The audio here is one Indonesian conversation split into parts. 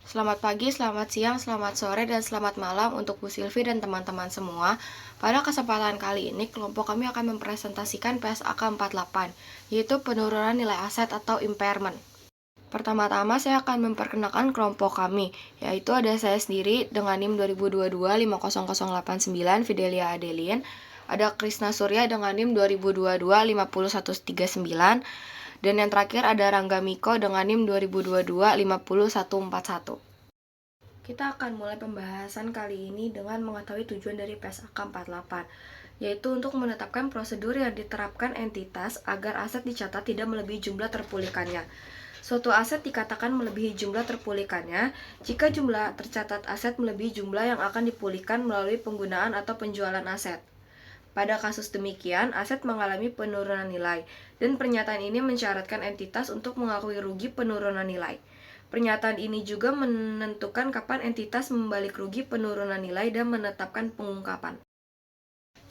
Selamat pagi, selamat siang, selamat sore, dan selamat malam untuk Bu Silvi dan teman-teman semua. Pada kesempatan kali ini, kelompok kami akan mempresentasikan PSAK 48, yaitu penurunan nilai aset atau impairment. Pertama-tama saya akan memperkenalkan kelompok kami, yaitu ada saya sendiri dengan NIM 2022-50089 Fidelia Adelin, ada Krisna Surya dengan NIM 2022-50139, dan yang terakhir ada Rangga Miko dengan NIM 2022-50141. Kita akan mulai pembahasan kali ini dengan mengetahui tujuan dari PSAK 48, yaitu untuk menetapkan prosedur yang diterapkan entitas agar aset dicatat tidak melebihi jumlah terpulihkannya. Suatu aset dikatakan melebihi jumlah terpulihkannya jika jumlah tercatat aset melebihi jumlah yang akan dipulihkan melalui penggunaan atau penjualan aset. Pada kasus demikian, aset mengalami penurunan nilai, dan pernyataan ini mensyaratkan entitas untuk mengakui rugi penurunan nilai. Pernyataan ini juga menentukan kapan entitas membalik rugi penurunan nilai dan menetapkan pengungkapan.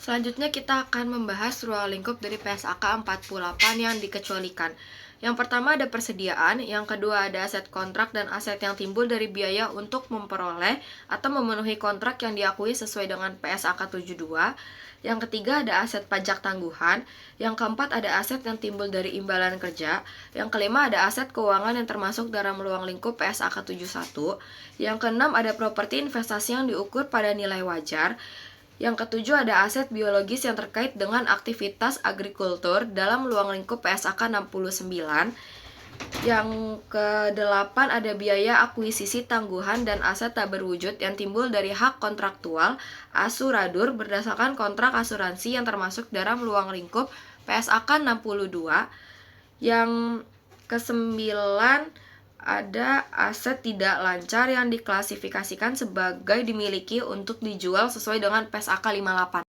Selanjutnya kita akan membahas ruang lingkup dari PSAK 48 yang dikecualikan. Yang pertama ada persediaan, yang kedua ada aset kontrak dan aset yang timbul dari biaya untuk memperoleh atau memenuhi kontrak yang diakui sesuai dengan PSAK 72. Yang ketiga ada aset pajak tangguhan, yang keempat ada aset yang timbul dari imbalan kerja, yang kelima ada aset keuangan yang termasuk dalam ruang lingkup PSAK 71, yang keenam ada properti investasi yang diukur pada nilai wajar, yang ketujuh ada aset biologis yang terkait dengan aktivitas agrikultur dalam ruang lingkup PSAK 69. Yang kedelapan ada biaya akuisisi tangguhan dan aset tak berwujud yang timbul dari hak kontraktual asuradur berdasarkan kontrak asuransi yang termasuk dalam ruang lingkup PSAK 62. Yang kesembilan ada aset tidak lancar yang diklasifikasikan sebagai dimiliki untuk dijual sesuai dengan PSAK 58.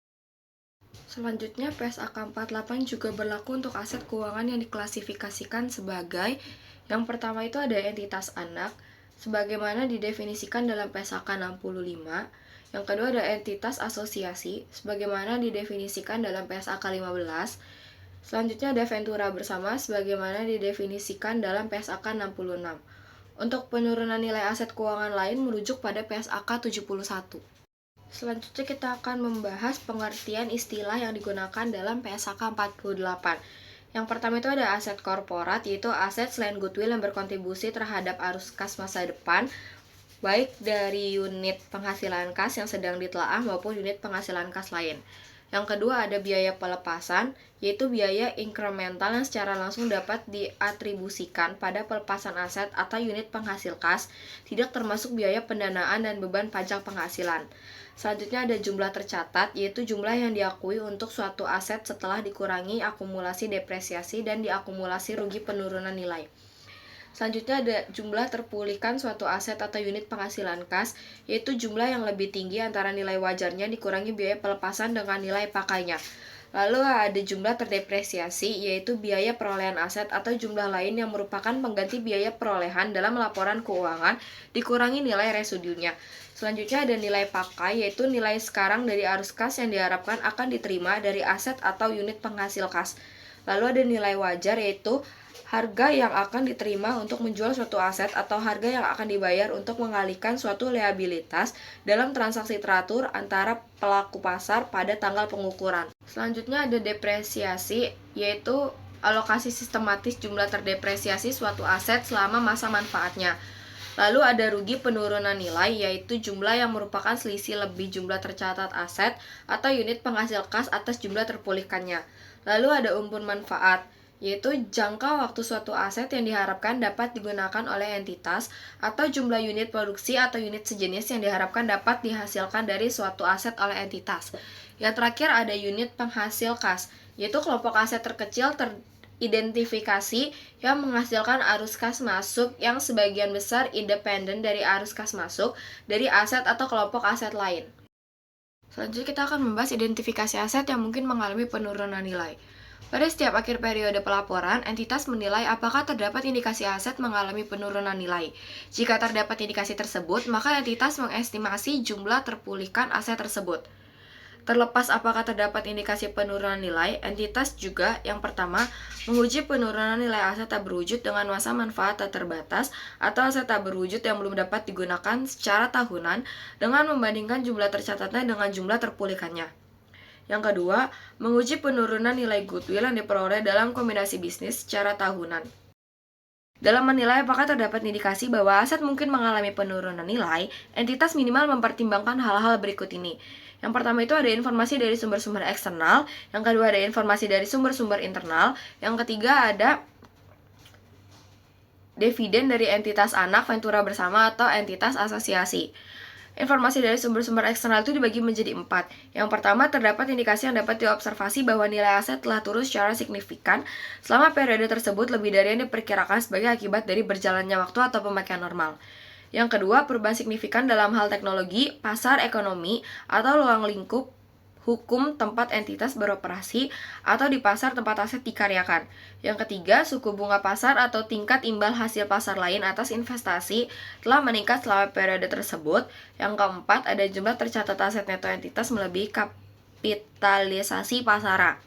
Selanjutnya, PSAK 48 juga berlaku untuk aset keuangan yang diklasifikasikan sebagai yang pertama itu ada entitas anak, sebagaimana didefinisikan dalam PSAK 65. Yang kedua ada entitas asosiasi, sebagaimana didefinisikan dalam PSAK 15. Selanjutnya ada ventura bersama, sebagaimana didefinisikan dalam PSAK 66. Untuk penurunan nilai aset keuangan lain merujuk pada PSAK 71. Selanjutnya kita akan membahas pengertian istilah yang digunakan dalam PSAK 48. Yang pertama itu ada aset korporat, yaitu aset selain goodwill yang berkontribusi terhadap arus kas masa depan, baik dari unit penghasilan kas yang sedang ditelaah maupun unit penghasilan kas lain. Yang kedua ada biaya pelepasan, yaitu biaya incremental yang secara langsung dapat diatribusikan pada pelepasan aset atau unit penghasil kas, tidak termasuk biaya pendanaan dan beban pajak penghasilan. Selanjutnya ada jumlah tercatat, yaitu jumlah yang diakui untuk suatu aset setelah dikurangi akumulasi depresiasi dan diakumulasi rugi penurunan nilai. Selanjutnya ada jumlah terpulihkan suatu aset atau unit penghasilan kas, yaitu jumlah yang lebih tinggi antara nilai wajarnya dikurangi biaya pelepasan dengan nilai pakainya. Lalu ada jumlah terdepresiasi, yaitu biaya perolehan aset atau jumlah lain yang merupakan pengganti biaya perolehan dalam laporan keuangan dikurangi nilai residunya. Selanjutnya ada nilai pakai, yaitu nilai sekarang dari arus kas yang diharapkan akan diterima dari aset atau unit penghasil kas. Lalu ada nilai wajar, yaitu harga yang akan diterima untuk menjual suatu aset atau harga yang akan dibayar untuk mengalihkan suatu liabilitas dalam transaksi teratur antara pelaku pasar pada tanggal pengukuran. Selanjutnya ada depresiasi, yaitu alokasi sistematis jumlah terdepresiasi suatu aset selama masa manfaatnya. Lalu ada rugi penurunan nilai, yaitu jumlah yang merupakan selisih lebih jumlah tercatat aset atau unit penghasil kas atas jumlah terpulihkannya. Lalu ada umpun manfaat, yaitu jangka waktu suatu aset yang diharapkan dapat digunakan oleh entitas atau jumlah unit produksi atau unit sejenis yang diharapkan dapat dihasilkan dari suatu aset oleh entitas. Yang terakhir ada unit penghasil kas, yaitu kelompok aset terkecil teridentifikasi yang menghasilkan arus kas masuk yang sebagian besar independen dari arus kas masuk dari aset atau kelompok aset lain. Selanjutnya kita akan membahas identifikasi aset yang mungkin mengalami penurunan nilai. Pada setiap akhir periode pelaporan, entitas menilai apakah terdapat indikasi aset mengalami penurunan nilai. Jika terdapat indikasi tersebut, maka entitas mengestimasi jumlah terpulihkan aset tersebut. Terlepas apakah terdapat indikasi penurunan nilai, entitas juga yang pertama menguji penurunan nilai aset tak berwujud dengan masa manfaat tak terbatas atau aset tak berwujud yang belum dapat digunakan secara tahunan dengan membandingkan jumlah tercatatnya dengan jumlah terpulihkannya. Yang kedua, menguji penurunan nilai goodwill yang diperoleh dalam kombinasi bisnis secara tahunan. Dalam menilai apakah terdapat indikasi bahwa aset mungkin mengalami penurunan nilai, entitas minimal mempertimbangkan hal-hal berikut ini. Yang pertama itu ada informasi dari sumber-sumber eksternal, yang kedua ada informasi dari sumber-sumber internal, yang ketiga ada dividen dari entitas anak, ventura bersama, atau entitas asosiasi. Informasi dari sumber-sumber eksternal itu dibagi menjadi 4. Yang pertama, terdapat indikasi yang dapat diobservasi bahwa nilai aset telah turun secara signifikan selama periode tersebut lebih dari yang diperkirakan sebagai akibat dari berjalannya waktu atau pemakaian normal. Yang kedua, perubahan signifikan dalam hal teknologi, pasar ekonomi, atau ruang lingkup hukum tempat entitas beroperasi atau di pasar tempat aset dikaryakan. Yang ketiga, suku bunga pasar atau tingkat imbal hasil pasar lain atas investasi telah meningkat selama periode tersebut. Yang keempat, ada jumlah tercatat aset neto entitas melebihi kapitalisasi pasaran.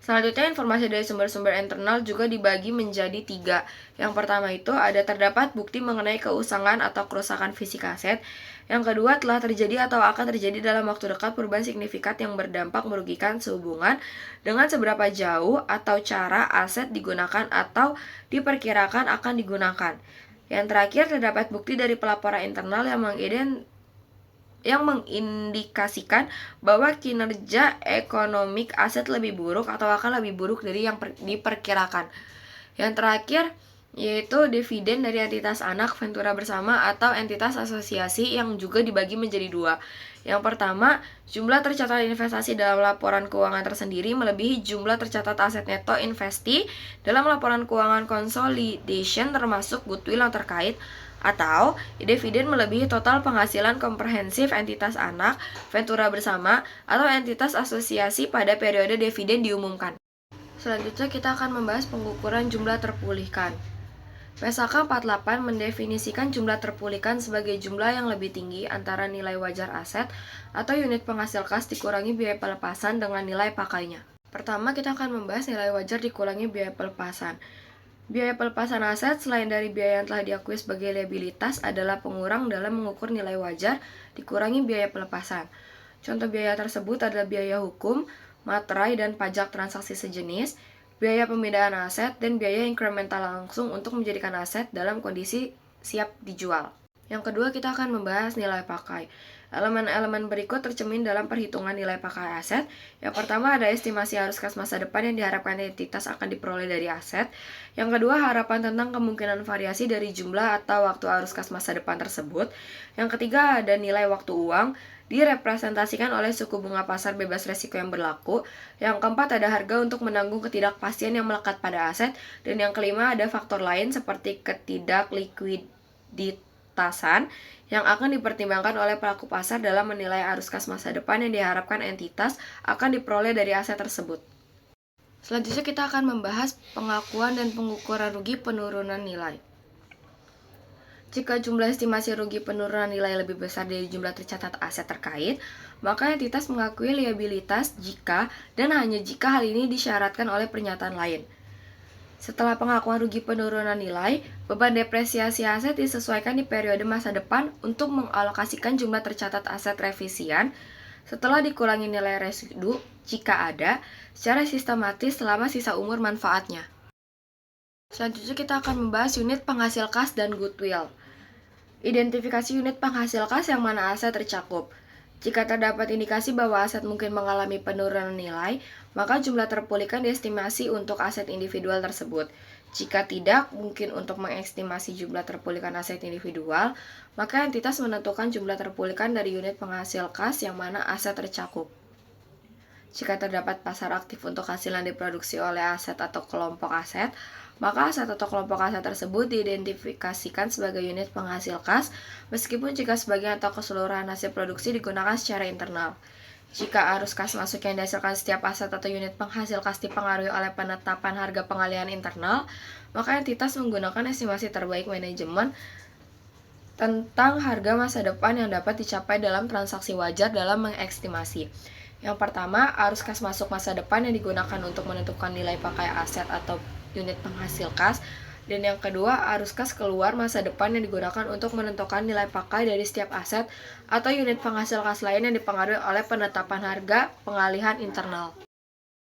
Selanjutnya, informasi dari sumber-sumber internal juga dibagi menjadi 3. Yang pertama itu ada terdapat bukti mengenai keusangan atau kerusakan fisik aset. Yang kedua, telah terjadi atau akan terjadi dalam waktu dekat perubahan signifikan yang berdampak merugikan sehubungan dengan seberapa jauh atau cara aset digunakan atau diperkirakan akan digunakan. Yang terakhir, terdapat bukti dari pelaporan internal yang mengindikasikan bahwa kinerja ekonomik aset lebih buruk atau akan lebih buruk dari yang diperkirakan. Yang terakhir yaitu dividen dari entitas anak, ventura bersama, atau entitas asosiasi yang juga dibagi menjadi 2. Yang pertama, jumlah tercatat investasi dalam laporan keuangan tersendiri melebihi jumlah tercatat aset neto investi dalam laporan keuangan consolidation termasuk goodwill yang terkait, atau dividen melebihi total penghasilan komprehensif entitas anak, ventura bersama, atau entitas asosiasi pada periode dividen diumumkan. Selanjutnya kita akan membahas pengukuran jumlah terpulihkan. PSAK 48 mendefinisikan jumlah terpulihkan sebagai jumlah yang lebih tinggi antara nilai wajar aset atau unit penghasil kas dikurangi biaya pelepasan dengan nilai pakainya. Pertama, kita akan membahas nilai wajar dikurangi biaya pelepasan. Biaya pelepasan aset selain dari biaya yang telah diakui sebagai liabilitas adalah pengurang dalam mengukur nilai wajar dikurangi biaya pelepasan. Contoh biaya tersebut adalah biaya hukum, materai dan pajak transaksi sejenis, biaya pemindahan aset, dan biaya incremental langsung untuk menjadikan aset dalam kondisi siap dijual. Yang kedua, kita akan membahas nilai pakai. Elemen-elemen berikut tercermin dalam perhitungan nilai pakai aset. Yang pertama ada estimasi arus kas masa depan yang diharapkan entitas akan diperoleh dari aset. Yang kedua, harapan tentang kemungkinan variasi dari jumlah atau waktu arus kas masa depan tersebut. Yang ketiga, ada nilai waktu uang direpresentasikan oleh suku bunga pasar bebas resiko yang berlaku. Yang keempat, ada harga untuk menanggung ketidakpastian yang melekat pada aset. Dan yang kelima, ada faktor lain seperti ketidaklikuiditasan yang akan dipertimbangkan oleh pelaku pasar dalam menilai arus kas masa depan yang diharapkan entitas akan diperoleh dari aset tersebut. Selanjutnya kita akan membahas pengakuan dan pengukuran rugi penurunan nilai. Jika jumlah estimasi rugi penurunan nilai lebih besar dari jumlah tercatat aset terkait, maka entitas mengakui liabilitas jika dan hanya jika hal ini disyaratkan oleh pernyataan lain. Setelah pengakuan rugi penurunan nilai, beban depresiasi aset disesuaikan di periode masa depan untuk mengalokasikan jumlah tercatat aset revisian setelah dikurangi nilai residu jika ada secara sistematis selama sisa umur manfaatnya. Selanjutnya kita akan membahas unit penghasil kas dan goodwill. Identifikasi unit penghasil kas yang mana aset tercakup. Jika terdapat indikasi bahwa aset mungkin mengalami penurunan nilai, maka jumlah terpulihkan diestimasi untuk aset individual tersebut. Jika tidak mungkin untuk mengestimasi jumlah terpulihkan aset individual, maka entitas menentukan jumlah terpulihkan dari unit penghasil kas yang mana aset tercakup. Jika terdapat pasar aktif untuk hasil yang diproduksi oleh aset atau kelompok aset, maka aset atau kelompok aset tersebut diidentifikasikan sebagai unit penghasil kas, meskipun jika sebagian atau keseluruhan hasil produksi digunakan secara internal. Jika arus kas masuk yang dihasilkan setiap aset atau unit penghasil kas dipengaruhi oleh penetapan harga pengalihan internal, maka entitas menggunakan estimasi terbaik manajemen tentang harga masa depan yang dapat dicapai dalam transaksi wajar dalam mengestimasi. Yang pertama, arus kas masuk masa depan yang digunakan untuk menentukan nilai pakai aset atau unit penghasil kas. Dan yang kedua, arus kas keluar masa depan yang digunakan untuk menentukan nilai pakai dari setiap aset atau unit penghasil kas lain yang dipengaruhi oleh penetapan harga pengalihan internal.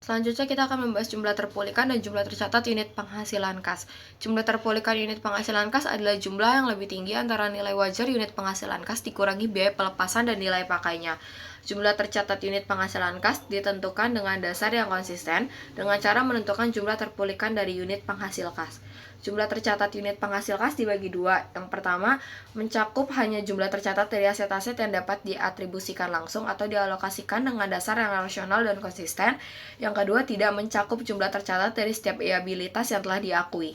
Selanjutnya kita akan membahas jumlah terpulihkan dan jumlah tercatat unit penghasilan kas. Jumlah terpulihkan unit penghasilan kas adalah jumlah yang lebih tinggi antara nilai wajar unit penghasilan kas dikurangi biaya pelepasan dan nilai pakainya. Jumlah tercatat unit penghasilan kas ditentukan dengan dasar yang konsisten dengan cara menentukan jumlah terpulihkan dari unit penghasil kas. Jumlah tercatat unit penghasil kas dibagi dua. Yang pertama, mencakup hanya jumlah tercatat dari aset-aset yang dapat diatribusikan langsung atau dialokasikan dengan dasar yang rasional dan konsisten. Yang kedua, tidak mencakup jumlah tercatat dari setiap liabilitas yang telah diakui.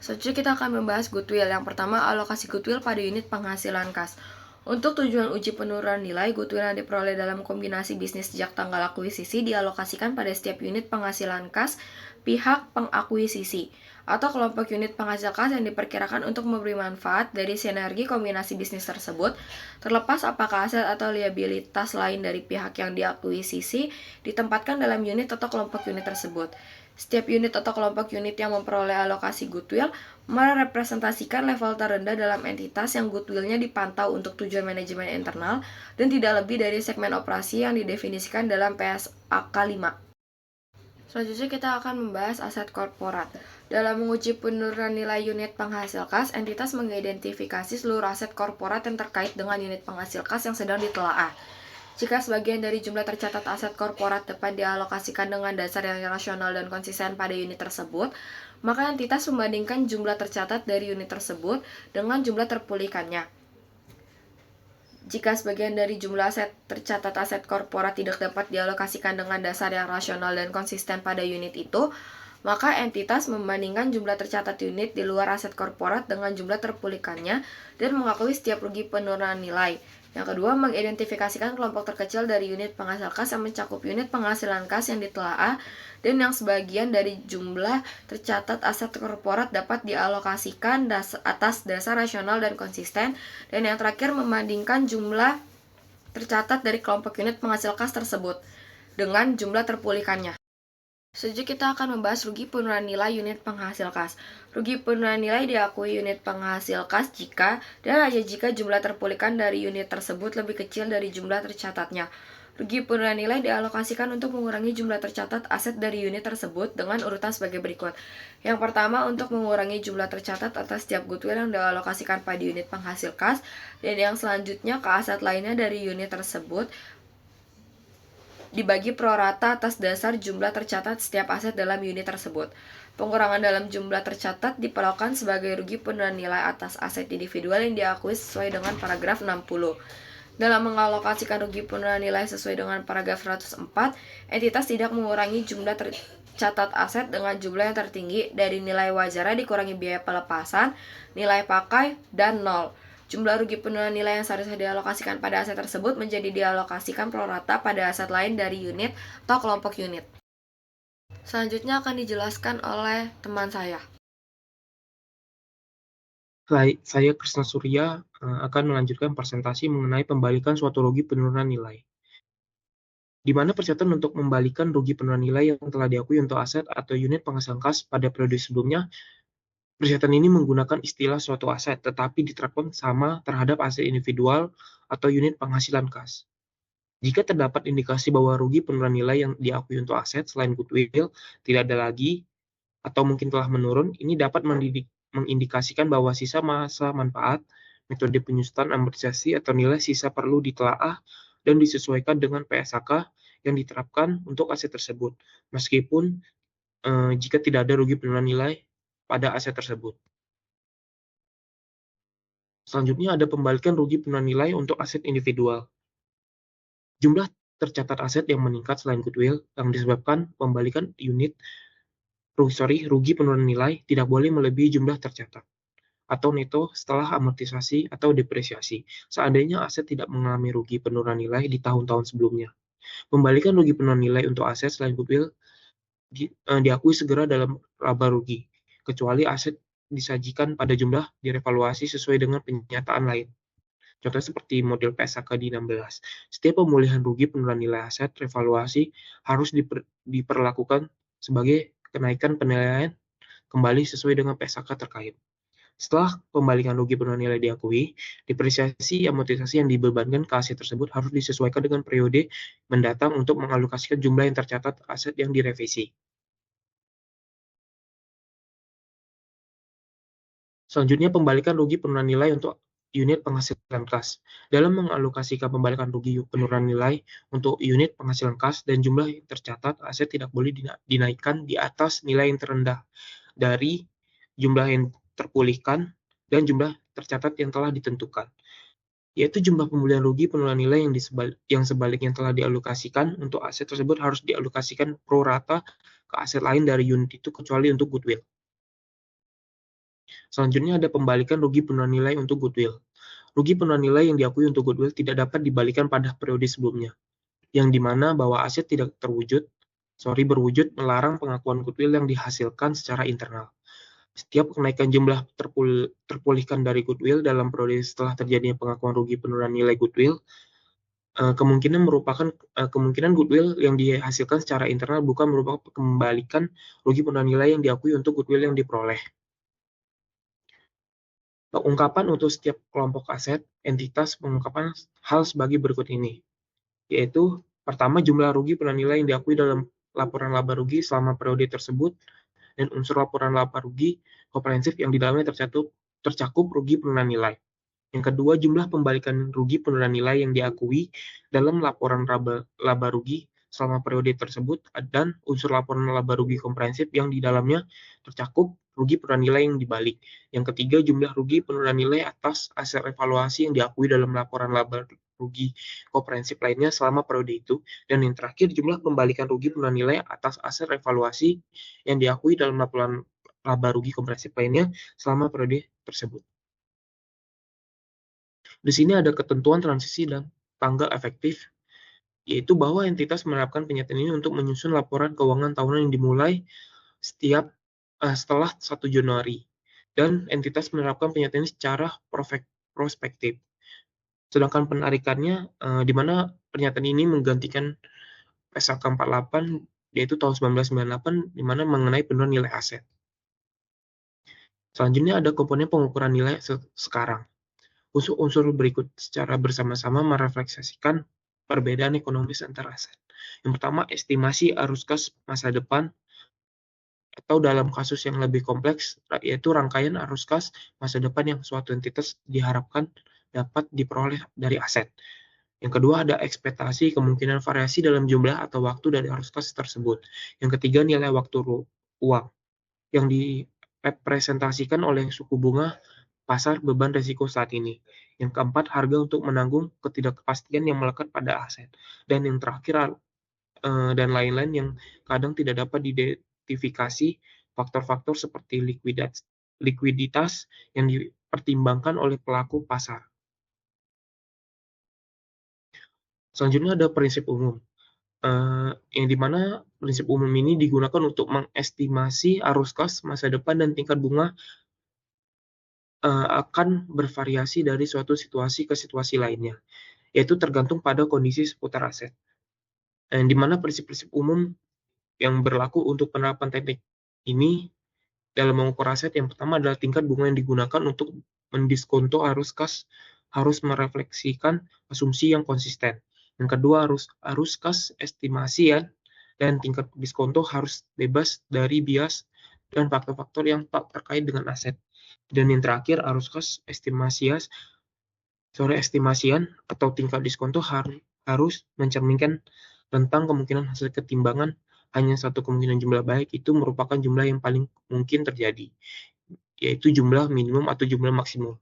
Selanjutnya kita akan membahas goodwill. Yang pertama, alokasi goodwill pada unit penghasilan kas. Untuk tujuan uji penurunan nilai, goodwill yang diperoleh dalam kombinasi bisnis sejak tanggal akuisisi dialokasikan pada setiap unit penghasilan kas pihak pengakuisisi atau kelompok unit penghasil kas yang diperkirakan untuk memberi manfaat dari sinergi kombinasi bisnis tersebut, terlepas apakah aset atau liabilitas lain dari pihak yang diakuisisi ditempatkan dalam unit atau kelompok unit tersebut. Setiap unit atau kelompok unit yang memperoleh alokasi goodwill merepresentasikan level terendah dalam entitas yang goodwillnya dipantau untuk tujuan manajemen internal dan tidak lebih dari segmen operasi yang didefinisikan dalam PSAK 5. Selanjutnya kita akan membahas aset korporat. Dalam menguji penurunan nilai unit penghasil kas, entitas mengidentifikasi seluruh aset korporat yang terkait dengan unit penghasil kas yang sedang ditelaah. Jika sebagian dari jumlah tercatat aset korporat dapat dialokasikan dengan dasar yang rasional dan konsisten pada unit tersebut, maka entitas membandingkan jumlah tercatat dari unit tersebut dengan jumlah terpulihkannya. Jika sebagian dari jumlah aset tercatat aset korporat tidak dapat dialokasikan dengan dasar yang rasional dan konsisten pada unit itu, maka entitas membandingkan jumlah tercatat unit di luar aset korporat dengan jumlah terpulihkannya dan mengakui setiap rugi penurunan nilai. Yang kedua, mengidentifikasikan kelompok terkecil dari unit penghasil kas yang mencakup unit penghasilan kas yang ditelaah dan yang sebagian dari jumlah tercatat aset korporat dapat dialokasikan atas dasar rasional dan konsisten. Dan yang terakhir, membandingkan jumlah tercatat dari kelompok unit penghasil kas tersebut dengan jumlah terpulihkannya. Selanjutnya kita akan membahas rugi penurunan nilai unit penghasil kas. Rugi penurunan nilai diakui unit penghasil kas jika dan hanya jika jumlah terpulihkan dari unit tersebut lebih kecil dari jumlah tercatatnya. Rugi penurunan nilai dialokasikan untuk mengurangi jumlah tercatat aset dari unit tersebut dengan urutan sebagai berikut. Yang pertama, untuk mengurangi jumlah tercatat atas setiap goodwill yang dialokasikan pada unit penghasil kas, dan yang selanjutnya ke aset lainnya dari unit tersebut dibagi prorata atas dasar jumlah tercatat setiap aset dalam unit tersebut. Pengurangan dalam jumlah tercatat diperlakukan sebagai rugi penurunan nilai atas aset individual yang diakui sesuai dengan paragraf 60. Dalam mengalokasikan rugi penurunan nilai sesuai dengan paragraf 104, entitas tidak mengurangi jumlah tercatat aset dengan jumlah yang tertinggi dari nilai wajarnya dikurangi biaya pelepasan, nilai pakai, dan nol. Jumlah rugi penurunan nilai yang seharusnya dialokasikan pada aset tersebut menjadi dialokasikan prorata pada aset lain dari unit atau kelompok unit. Selanjutnya akan dijelaskan oleh teman saya. Saya Krisna Surya akan melanjutkan presentasi mengenai pembalikan suatu rugi penurunan nilai. Di mana persyaratan untuk membalikan rugi penurunan nilai yang telah diakui untuk aset atau unit penghasilan kas pada periode sebelumnya. Persyaratan ini menggunakan istilah suatu aset, tetapi diterapkan sama terhadap aset individual atau unit penghasilan kas. Jika terdapat indikasi bahwa rugi penurunan nilai yang diakui untuk aset selain goodwill tidak ada lagi atau mungkin telah menurun, ini dapat mengindikasikan bahwa sisa masa manfaat, metode penyusutan amortisasi atau nilai sisa perlu ditelaah dan disesuaikan dengan PSAK yang diterapkan untuk aset tersebut, meskipun jika tidak ada rugi penurunan nilai pada aset tersebut. Selanjutnya ada pembalikan rugi penurunan nilai untuk aset individual. Jumlah tercatat aset yang meningkat selain goodwill yang disebabkan pembalikan rugi penurunan nilai tidak boleh melebihi jumlah tercatat atau neto setelah amortisasi atau depresiasi, seandainya aset tidak mengalami rugi penurunan nilai di tahun-tahun sebelumnya. Pembalikan rugi penurunan nilai untuk aset selain goodwill diakui segera dalam laba rugi, kecuali aset disajikan pada jumlah direvaluasi sesuai dengan penyataan lain. Contohnya seperti model PSAK di 16. Setiap pemulihan rugi penurunan nilai aset revaluasi harus diperlakukan sebagai kenaikan penilaian kembali sesuai dengan PSAK terkait. Setelah pembalikan rugi penurunan nilai diakui, depresiasi amortisasi yang dibebankan ke aset tersebut harus disesuaikan dengan periode mendatang untuk mengalokasikan jumlah yang tercatat aset yang direvisi. Selanjutnya, pembalikan rugi penurunan nilai untuk unit penghasilan kas. Dalam mengalokasikan pembalikan rugi penurunan nilai untuk unit penghasilan kas dan jumlah yang tercatat, aset tidak boleh dinaikkan di atas nilai yang terendah dari jumlah yang terpulihkan dan jumlah tercatat yang telah ditentukan, yaitu jumlah pemulihan rugi penurunan nilai yang sebaliknya telah dialokasikan untuk aset tersebut harus dialokasikan pro rata ke aset lain dari unit itu kecuali untuk goodwill. Selanjutnya ada pembalikan rugi penurunan nilai untuk goodwill. Rugi penurunan nilai yang diakui untuk goodwill tidak dapat dibalikan pada periode sebelumnya, yang dimana bahwa aset tidak berwujud melarang pengakuan goodwill yang dihasilkan secara internal. Setiap kenaikan jumlah terpulihkan dari goodwill dalam periode setelah terjadinya pengakuan rugi penurunan nilai goodwill, kemungkinan goodwill yang dihasilkan secara internal bukan merupakan kembalikan rugi penurunan nilai yang diakui untuk goodwill yang diperoleh. Ungkapan untuk setiap kelompok aset, entitas pengungkapan hal sebagai berikut ini, yaitu pertama jumlah rugi penurunan nilai yang diakui dalam laporan laba rugi selama periode tersebut, dan unsur laporan laba rugi komprehensif yang di dalamnya tercakup rugi penurunan nilai. Yang kedua, jumlah pembalikan rugi penurunan nilai yang diakui dalam laporan laba rugi selama periode tersebut dan unsur laporan laba rugi komprehensif yang di dalamnya tercakup rugi penurunan nilai yang dibalik. Yang ketiga, jumlah rugi penurunan nilai atas aset evaluasi yang diakui dalam laporan laba rugi komprehensif lainnya selama periode itu. Dan yang terakhir, jumlah pembalikan rugi penurunan nilai atas aset evaluasi yang diakui dalam laporan laba rugi komprehensif lainnya selama periode tersebut. Di sini ada ketentuan transisi dan tanggal efektif, yaitu bahwa entitas menerapkan penyataan ini untuk menyusun laporan keuangan tahunan yang dimulai setelah 1 Januari, dan entitas menerapkan penyataan ini secara prospektif. Sedangkan penarikannya, di mana pernyataan ini menggantikan PSAK 48, yaitu tahun 1998, di mana mengenai penurunan nilai aset. Selanjutnya ada komponen pengukuran nilai sekarang. Unsur-unsur berikut secara bersama-sama merefleksikan perbedaan ekonomis antara aset. Yang pertama, estimasi arus kas masa depan, atau dalam kasus yang lebih kompleks, yaitu rangkaian arus kas masa depan yang suatu entitas diharapkan dapat diperoleh dari aset. Yang kedua, ada ekspektasi kemungkinan variasi dalam jumlah atau waktu dari arus kas tersebut. Yang ketiga, nilai waktu uang yang direpresentasikan oleh suku bunga pasar beban risiko saat ini. Yang keempat, harga untuk menanggung ketidakpastian yang melekat pada aset. Dan yang terakhir, dan lain-lain yang kadang tidak dapat diidentifikasi, faktor-faktor seperti likuiditas yang dipertimbangkan oleh pelaku pasar. Selanjutnya ada prinsip umum, yang dimana prinsip umum ini digunakan untuk mengestimasi arus kas masa depan dan tingkat bunga akan bervariasi dari suatu situasi ke situasi lainnya, yaitu tergantung pada kondisi seputar aset. Di mana prinsip-prinsip umum yang berlaku untuk penerapan teknik ini dalam mengukur aset, yang pertama adalah tingkat bunga yang digunakan untuk mendiskonto arus kas harus merefleksikan asumsi yang konsisten. Yang kedua, arus kas estimasi dan tingkat diskonto harus bebas dari bias dan faktor-faktor yang tak terkait dengan aset. Dan yang terakhir, arus kas estimasian atau tingkat diskonto harus mencerminkan tentang kemungkinan hasil ketimbangan hanya satu kemungkinan jumlah baik itu merupakan jumlah yang paling mungkin terjadi, yaitu jumlah minimum atau jumlah maksimum.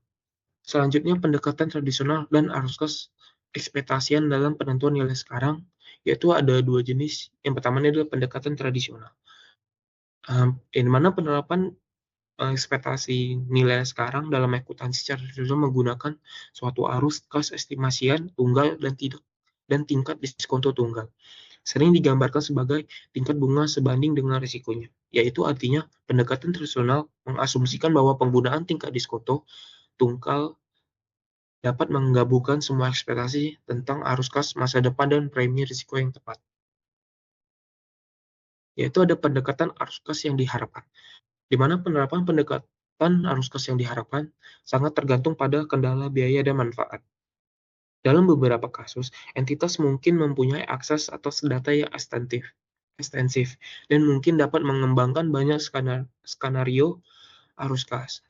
Selanjutnya, pendekatan tradisional dan arus kas ekspektasian dalam penentuan nilai sekarang, yaitu ada dua jenis. Yang pertama adalah pendekatan tradisional, di mana penerapan ekspektasi nilai sekarang dalam akuntansi secara tradisional menggunakan suatu arus kas estimasian tunggal dan tingkat diskonto tunggal. Sering digambarkan sebagai tingkat bunga sebanding dengan risikonya, yaitu artinya pendekatan tradisional mengasumsikan bahwa penggunaan tingkat diskonto tunggal dapat menggabungkan semua ekspektasi tentang arus kas masa depan dan premi risiko yang tepat. Yaitu ada pendekatan arus kas yang diharapkan, di mana penerapan pendekatan arus kas yang diharapkan sangat tergantung pada kendala biaya dan manfaat. Dalam beberapa kasus, entitas mungkin mempunyai akses atas data yang ekstensif, dan mungkin dapat mengembangkan banyak skenario arus kas.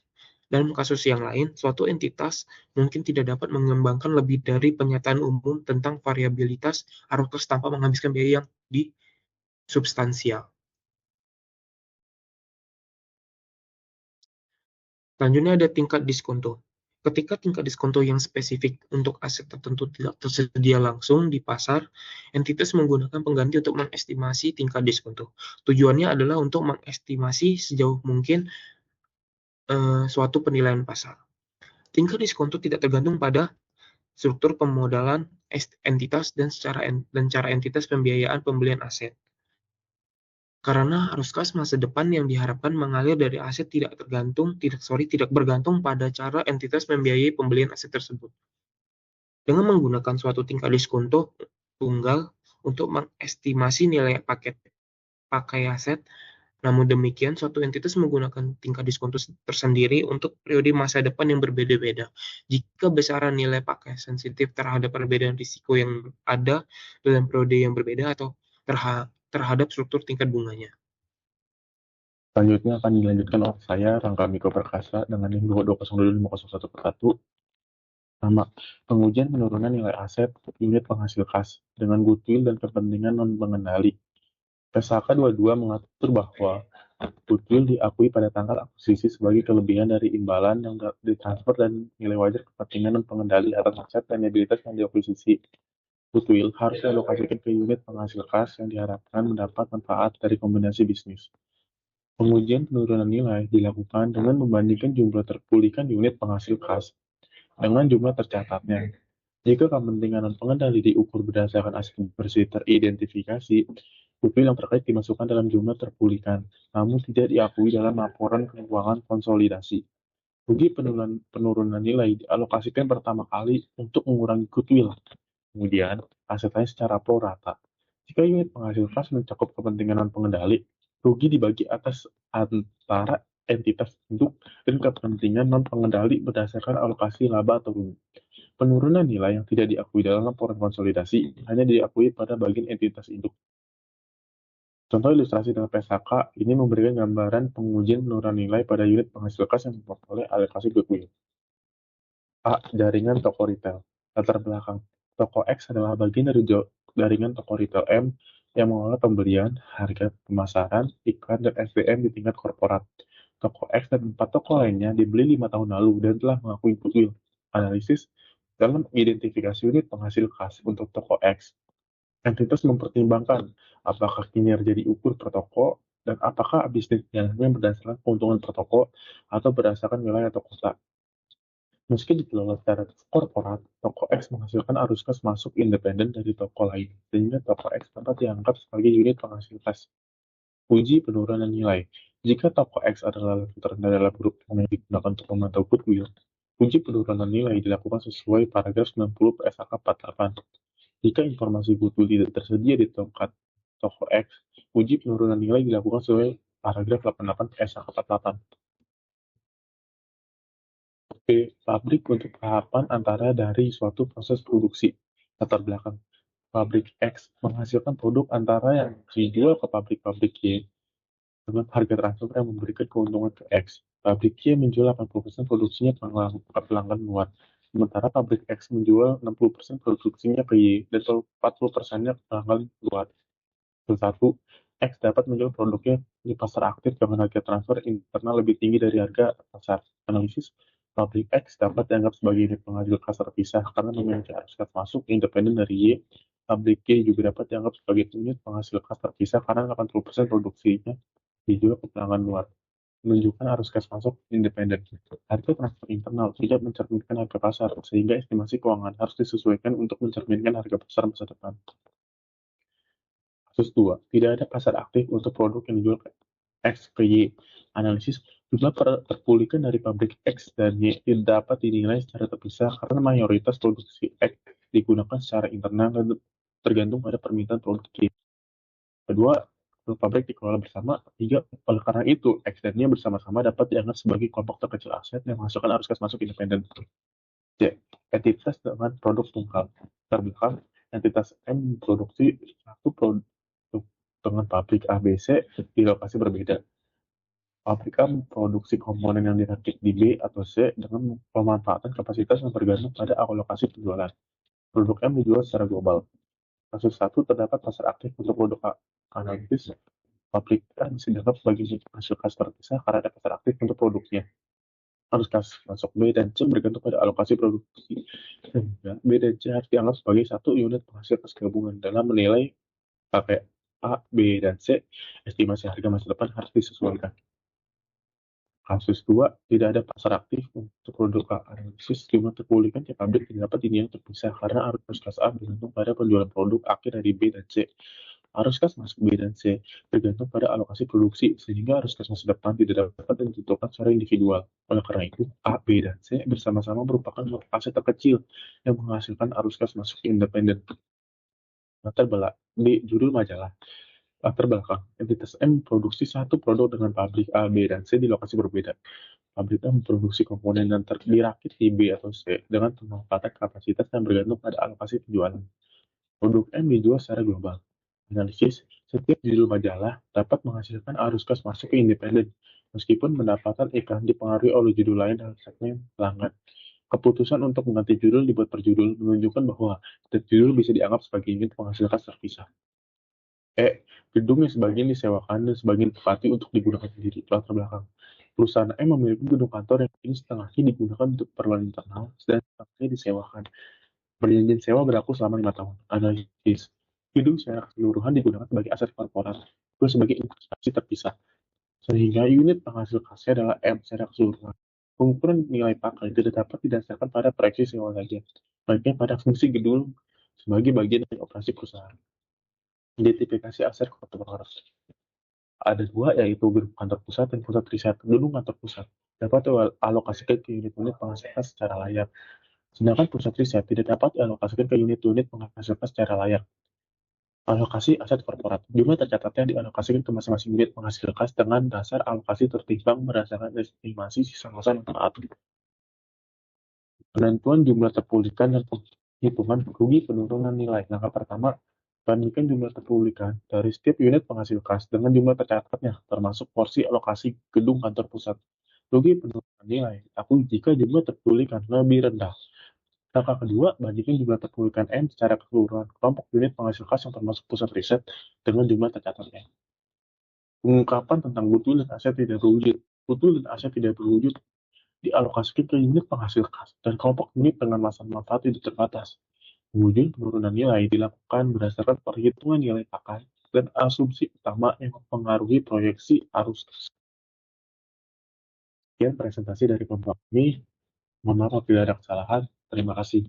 Dalam kasus yang lain, suatu entitas mungkin tidak dapat mengembangkan lebih dari pernyataan umum tentang variabilitas arus kas tanpa menghabiskan biaya yang substansial. Selanjutnya ada tingkat diskonto. Ketika tingkat diskonto yang spesifik untuk aset tertentu tidak tersedia langsung di pasar, entitas menggunakan pengganti untuk mengestimasi tingkat diskonto. Tujuannya adalah untuk mengestimasi sejauh mungkin suatu penilaian pasar. Tingkat diskonto tidak tergantung pada struktur pemodalan entitas dan cara entitas pembiayaan pembelian aset. Karena arus kas masa depan yang diharapkan mengalir dari aset tidak bergantung pada cara entitas membiayai pembelian aset tersebut. Dengan menggunakan suatu tingkat diskonto tunggal untuk mengestimasi nilai pakai aset, namun demikian suatu entitas menggunakan tingkat diskonto tersendiri untuk periode masa depan yang berbeda-beda. Jika besaran nilai pakai sensitif terhadap perbedaan risiko yang ada dalam periode yang berbeda atau terhadap struktur tingkat bunganya. Selanjutnya akan dilanjutkan oleh saya, Rangga Miko Perkasa, dengan NIM 2202501 Pertama, pengujian penurunan nilai aset unit penghasil kas dengan goodwill dan kepentingan non-pengendali. PSAK 22 mengatur bahwa goodwill diakui pada tanggal akuisisi sebagai kelebihan dari imbalan yang ditransfer dan nilai wajar kepentingan non-pengendali atas aset dan liabilitas yang diakuisisi. Goodwill harus dialokasikan ke unit penghasil kas yang diharapkan mendapat manfaat dari kombinasi bisnis. Pengujian penurunan nilai dilakukan dengan membandingkan jumlah terpulihkan unit penghasil kas dengan jumlah tercatatnya. Jika kepentingan non-pengendali diukur berdasarkan aset bersih teridentifikasi, goodwill yang terkait dimasukkan dalam jumlah terpulihkan, namun tidak diakui dalam laporan keuangan konsolidasi. Rugi penurunan nilai dialokasikan pertama kali untuk mengurangi goodwill, kemudian aset lain secara pro rata. Jika unit penghasil kas mencakup kepentingan non-pengendali, rugi dibagi atas antara entitas induk dan kepentingan non-pengendali berdasarkan alokasi laba atau rugi. Penurunan nilai yang tidak diakui dalam laporan konsolidasi hanya diakui pada bagian entitas induk. Contoh ilustrasi dalam PSHK ini memberikan gambaran pengujian penurunan nilai pada unit penghasil kas yang memperoleh alokasi goodwill. A. Jaringan toko retail. Latar belakang. Toko X adalah bagian dari jaringan toko retail M yang mengelola pembelian, harga pemasaran, iklan, dan SDM di tingkat korporat. Toko X dan 4 toko lainnya dibeli 5 tahun lalu dan telah mengakui goodwill. Analisis. Dalam identifikasi unit penghasil kas untuk toko X, entitas mempertimbangkan apakah kinerja diukur per toko dan apakah bisnis jalannya berdasarkan keuntungan per toko atau berdasarkan wilayah atau kota. Meski dikelola secara korporat, toko X menghasilkan arus kas masuk independen dari toko lain, sehingga toko X dapat dianggap sebagai unit penghasil kas. Uji penurunan nilai. Jika toko X adalah level terendah dalam grup yang digunakan untuk memantau goodwill, uji penurunan nilai dilakukan sesuai paragraf 90 PSAK 48. Jika informasi goodwill tidak tersedia di toko X, uji penurunan nilai dilakukan sesuai paragraf 88 PSAK 48. B. Pabrik untuk tahapan antara dari suatu proses produksi. Latar belakang. Pabrik X menghasilkan produk antara yang dijual ke pabrik Y dengan harga transfer yang memberikan keuntungan ke X. Pabrik Y menjual 80% produksinya ke pelanggan luar, sementara pabrik X menjual 60% produksinya ke Y dan 40%-nya ke pelanggan luar. Satu, X dapat menjual produknya di pasar aktif dengan harga transfer internal lebih tinggi dari harga pasar. Analisis, pabrik X dapat dianggap sebagai unit penghasil kas terpisah karena memiliki arus kas masuk independen dari Y. Pabrik Y juga dapat dianggap sebagai unit penghasil kas terpisah karena 80% produksinya dijual ke pelanggan luar, menunjukkan arus kas masuk independen. Harga transfer internal tidak mencerminkan harga pasar, sehingga estimasi keuangan harus disesuaikan untuk mencerminkan harga pasar masa depan. Kasus 2. Tidak ada pasar aktif untuk produk yang dijual ke X ke Y. Analisis, Jumlah terpulihkan dari pabrik X dan Y tidak dapat dinilai secara terpisah karena mayoritas produksi X digunakan secara internal dan tergantung pada permintaan produk Y. Kedua, pabrik dikelola bersama. Tiga, oleh karena itu, X dan Y bersama-sama dapat dianggap sebagai kelompok terkecil aset yang menghasilkan arus kas masuk independen. C. Entitas dengan produk tunggal. Terbelakang, entitas M memproduksi satu produk dengan pabrik A, B, C di lokasi berbeda. Pabrik A memproduksi komponen yang dirakit di B atau C dengan pemanfaatan kapasitas yang bergantung pada alokasi penjualan. Produk M dijual secara global. Kasus 1 terdapat pasar aktif untuk produk A. Analisis, pabrik A bisa dianggap sebagai hasil kas terpisah karena ada pasar aktif untuk produknya. Arus kas masuk B dan C bergantung pada alokasi produksi. Sehingga B dan C harus dianggap sebagai satu unit penghasil kas gabungan dalam menilai pakai A, B, dan C, estimasi harga masa depan harus disesuaikan. Kasus 2, tidak ada pasar aktif untuk produk A. Analisis jumlah terpulihkan tiap pabrik tidak dapat dinilai terpisah karena arus kas A bergantung pada penjualan produk akhir dari B dan C. Arus kas masuk B dan C bergantung pada alokasi produksi, sehingga arus kas masa depan tidak dapat ditentukan secara individual. Oleh karena itu, A, B, dan C bersama-sama merupakan aset terkecil yang menghasilkan arus kas masuk independen. Latar belakang B. Judul majalah. Latar belakang, entitas M memproduksi satu produk dengan pabrik A, B, dan C di lokasi berbeda. Pabrik A memproduksi komponen yang dirakit di B atau C dengan pemanfaatan kapasitas yang bergantung pada alokasi penjualan. Produk M dijual secara global. Analisis, setiap judul majalah dapat menghasilkan arus kas masuk ke independen, meskipun pendapatan iklan dipengaruhi oleh judul lain dalam segmen pelanggan. Keputusan untuk mengganti judul dibuat per judul menunjukkan bahwa setiap judul bisa dianggap sebagai unit penghasil kas terpisah. Gedung yang sebagian disewakan dan sebagian ditempati untuk digunakan sendiri. Latar belakang, perusahaan M memiliki gedung kantor yang kini setengahnya digunakan untuk keperluan internal dan setengahnya disewakan. Perjanjian sewa berlaku selama 5 tahun. Analisis, gedung secara keseluruhan digunakan sebagai aset korporat, terus sebagai investasi terpisah, sehingga unit penghasil kasnya adalah M secara keseluruhan. Pengukuran nilai pakai tidak dapat didasarkan pada proyeksi sewa saja, melainkan pada fungsi gedung sebagai bagian dari operasi perusahaan. Identifikasi aset korporat. Ada dua, yaitu gedung kantor pusat dan pusat riset. Gedung kantor pusat dapat dialokasikan ke unit-unit penghasil secara layak, sedangkan pusat riset tidak dapat dialokasikan ke unit-unit penghasil secara layak. Alokasi aset korporat. Jumlah tercatatnya dialokasikan ke masing-masing unit penghasil kas dengan dasar alokasi tertimbang berdasarkan estimasi sisa masa manfaat. Penentuan jumlah terpulihkan dan penghitungan rugi penurunan nilai. Langkah pertama, bandingkan jumlah terpulihkan dari setiap unit penghasil kas dengan jumlah tercatatnya, termasuk porsi alokasi gedung kantor pusat. Rugi penurunan nilai diakui jika jumlah terpulihkan lebih rendah. Langkah kedua, bandingkan jumlah terpulihkan M secara keseluruhan kelompok unit penghasil kas yang termasuk pusat riset dengan jumlah tercatatnya. Pengungkapan tentang butuh dan aset tidak berwujud. Butuh dan aset tidak berwujud dialokasikan ke unit penghasil kas dan kelompok unit dengan masa manfaat tidak terbatas. Kemudian penurunan nilai dilakukan berdasarkan perhitungan nilai pakai dan asumsi utama yang mempengaruhi proyeksi arus kas. Sekian presentasi dari kelompok ini. Mohon maaf apabila ada kesalahan. Terima kasih.